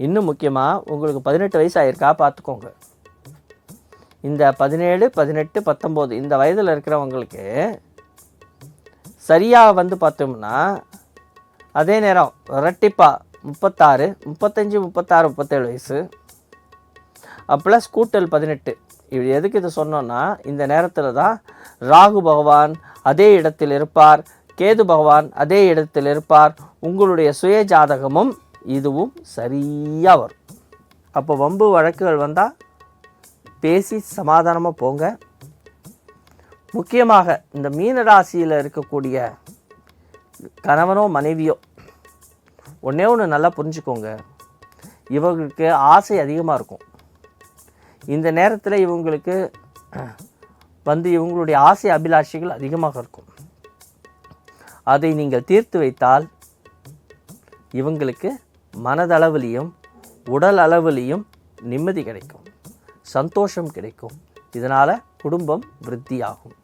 இன்னும் முக்கியமாக உங்களுக்கு 18 வயசு ஆயிருக்கா பார்த்துக்கோங்க. இந்த 17, 18, 19 இந்த வயதில் இருக்கிறவங்களுக்கு சரியாக வந்து பார்த்தோம்னா அதே நேரம் ரெட்டிப்பாக 36, 35, 36, 37 வயசு ப்ளஸ் கூட்டல் 18. இது எதுக்கு இது சொன்னோன்னா இந்த நேரத்தில் தான் ராகு பகவான் அதே இடத்தில் இருப்பார், கேது பகவான் அதே இடத்தில் இருப்பார். உங்களுடைய சுய ஜாதகமும் இதுவும் சரியாக வரும். அப்போ வம்பு வழக்குகள் வந்தால் பேசி சமாதானமாக போங்க. முக்கியமாக இந்த மீனராசியில் இருக்கக்கூடிய கணவனோ மனைவியோ ஒன்றே ஒன்று நல்லா புரிஞ்சுக்கோங்க, இவங்களுக்கு ஆசை அதிகமாக இருக்கும். இந்த நேரத்தில் இவங்களுக்கு வந்து இவங்களுடைய ஆசை அபிலாஷைகள் அதிகமாக இருக்கும். அதை நீங்கள் தீர்த்து வைத்தால் இவங்களுக்கு மனதளவிலையும் உடல் அளவிலையும் நிம்மதி கிடைக்கும், சந்தோஷம் கிடைக்கும். இதனால் குடும்பம் விருத்தியாகும்.